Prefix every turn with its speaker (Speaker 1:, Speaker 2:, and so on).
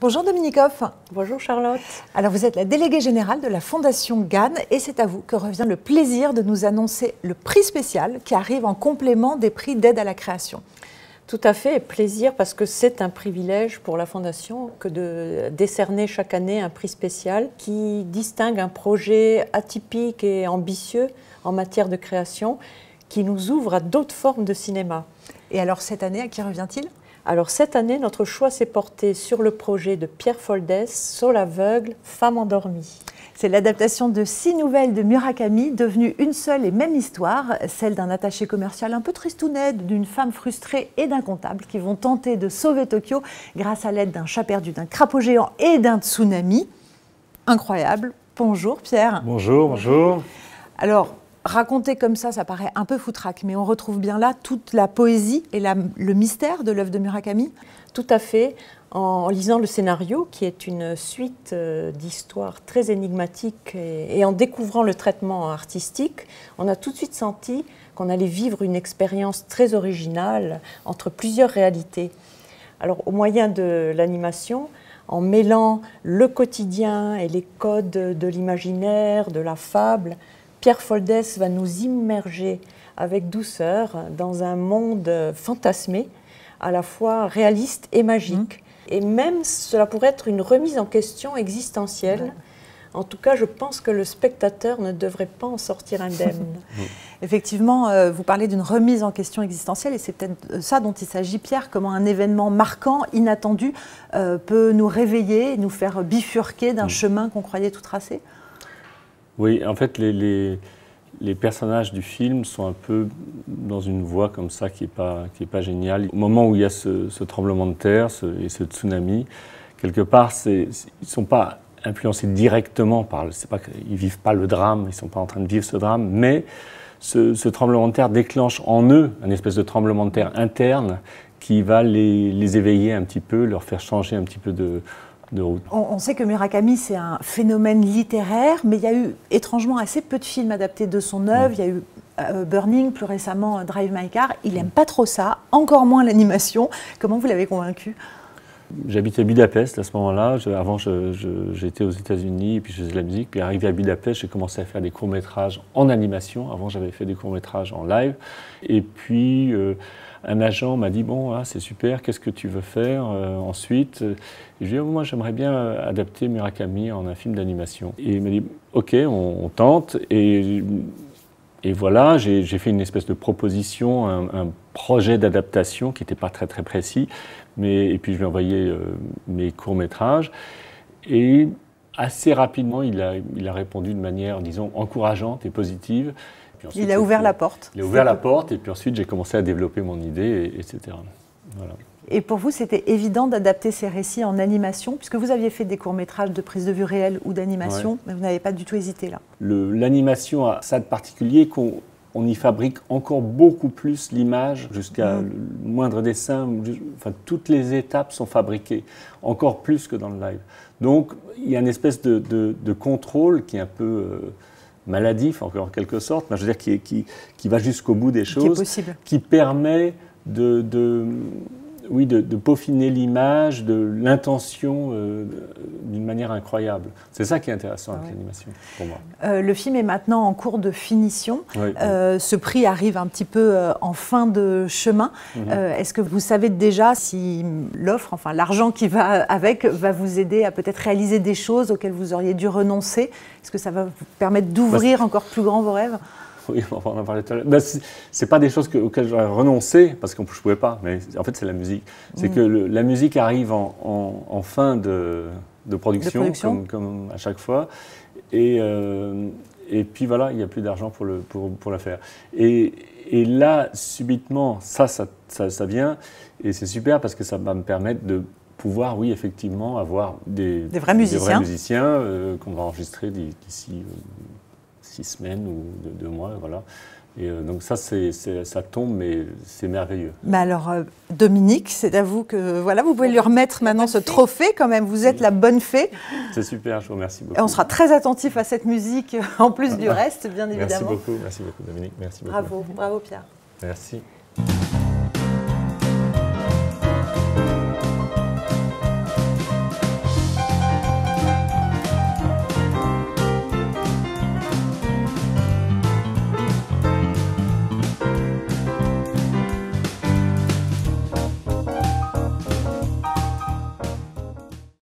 Speaker 1: Bonjour Dominique Hoff.
Speaker 2: Bonjour Charlotte.
Speaker 1: Alors vous êtes la déléguée générale de la Fondation GAN et c'est à vous que revient le plaisir de nous annoncer le prix spécial qui arrive en complément des prix d'aide à la création.
Speaker 2: Tout à fait, plaisir parce que c'est un privilège pour la Fondation que de décerner chaque année un prix spécial qui distingue un projet atypique et ambitieux en matière de création qui nous ouvre à d'autres formes de cinéma.
Speaker 1: Et alors cette année, à qui revient-il ?
Speaker 2: Alors cette année, notre choix s'est porté sur le projet de Pierre Foldès, Saule aveugle, femme endormie.
Speaker 1: C'est l'adaptation de 6 nouvelles de Murakami, devenues une seule et même histoire, celle d'un attaché commercial un peu tristounet, d'une femme frustrée et d'un comptable qui vont tenter de sauver Tokyo grâce à l'aide d'un chat perdu, d'un crapaud géant et d'un tsunami. Incroyable. Bonjour Pierre.
Speaker 3: Bonjour, bonjour.
Speaker 1: Alors, raconté comme ça paraît un peu foutraque, mais on retrouve bien là toute la poésie et le mystère de l'œuvre de Murakami.
Speaker 2: Tout à fait. En lisant le scénario, qui est une suite d'histoires très énigmatiques, et en découvrant le traitement artistique, on a tout de suite senti qu'on allait vivre une expérience très originale entre plusieurs réalités. Alors, au moyen de l'animation, en mêlant le quotidien et les codes de l'imaginaire, de la fable, Pierre Foldès va nous immerger avec douceur dans un monde fantasmé, à la fois réaliste et magique. Et même, cela pourrait être une remise en question existentielle. En tout cas, je pense que le spectateur ne devrait pas en sortir indemne.
Speaker 1: Effectivement, vous parlez d'une remise en question existentielle et c'est peut-être ça dont il s'agit, Pierre, comment un événement marquant, inattendu, peut nous réveiller, nous faire bifurquer d'un chemin qu'on croyait tout tracé.
Speaker 3: Oui, en fait, les personnages du film sont un peu dans une voie comme ça qui est pas géniale. Au moment où il y a ce tremblement de terre et ce tsunami, quelque part, ils ne sont pas influencés directement ils ne vivent pas le drame, ils ne sont pas en train de vivre ce drame, mais ce tremblement de terre déclenche en eux un espèce de tremblement de terre interne qui va les éveiller un petit peu, leur faire changer un petit peu de route.
Speaker 1: On sait que Murakami, c'est un phénomène littéraire, mais il y a eu étrangement assez peu de films adaptés de son œuvre. Il y a eu Burning, plus récemment Drive My Car. Il n'aime pas trop ça, encore moins l'animation. Comment vous l'avez convaincu ?
Speaker 3: J'habitais Budapest à ce moment-là. Avant, j'étais aux États-Unis et puis je faisais de la musique. Puis arrivé à Budapest, j'ai commencé à faire des courts-métrages en animation. Avant, j'avais fait des courts-métrages en live. Et puis, un agent m'a dit « Bon, c'est super, qu'est-ce que tu veux faire ensuite ?» Et je lui ai dit « Moi, j'aimerais bien adapter Murakami en un film d'animation. » Et il m'a dit « Ok, on tente. » Et voilà, j'ai fait une espèce de proposition, un projet d'adaptation qui n'était pas très très précis. Et puis je lui ai envoyé mes courts-métrages. Et assez rapidement, il a répondu de manière, disons, encourageante et positive.
Speaker 1: Ensuite, il a ouvert la porte.
Speaker 3: Il a ouvert la porte et puis ensuite j'ai commencé à développer mon idée, etc. Voilà.
Speaker 1: Et pour vous, c'était évident d'adapter ces récits en animation, puisque vous aviez fait des courts-métrages de prise de vue réelle ou d'animation, mais vous n'avez pas du tout hésité là.
Speaker 3: L'animation a ça de particulier qu'on y fabrique encore beaucoup plus l'image, jusqu'à le moindre dessin, enfin toutes les étapes sont fabriquées, encore plus que dans le live. Donc il y a une espèce de contrôle qui est un peu maladif, en quelque sorte, mais je veux dire qui va jusqu'au bout des choses, qui permet de peaufiner l'image, de l'intention d'une manière incroyable. C'est ça qui est intéressant avec l'animation, pour moi.
Speaker 1: Le film est maintenant en cours de finition. Ce prix arrive un petit peu en fin de chemin. Est-ce que vous savez déjà si l'offre, enfin l'argent qui va avec, va vous aider à peut-être réaliser des choses auxquelles vous auriez dû renoncer? Est-ce que ça va vous permettre d'ouvrir encore plus grand vos rêves?
Speaker 3: Oui, on en parlait tout à l'heure. C'est pas des choses auxquelles j'aurais renoncé, parce que je ne pouvais pas, mais en fait c'est la musique. C'est que la musique arrive en fin de production. Comme à chaque fois. Et puis voilà, il n'y a plus d'argent pour la faire. Et là, subitement, ça vient, et c'est super parce que ça va me permettre de pouvoir, oui, effectivement, avoir des vrais musiciens qu'on va enregistrer d'ici 6 semaines ou 2 mois, voilà. Et donc ça tombe, mais c'est merveilleux.
Speaker 1: Mais alors, Dominique, c'est à vous que voilà, vous pouvez lui remettre maintenant ce trophée quand même. Vous êtes la bonne fée.
Speaker 3: C'est super, je vous remercie beaucoup.
Speaker 1: Et on sera très attentif à cette musique en plus du reste, bien évidemment.
Speaker 3: Merci beaucoup Dominique. Merci beaucoup.
Speaker 1: Bravo Pierre.
Speaker 3: Merci.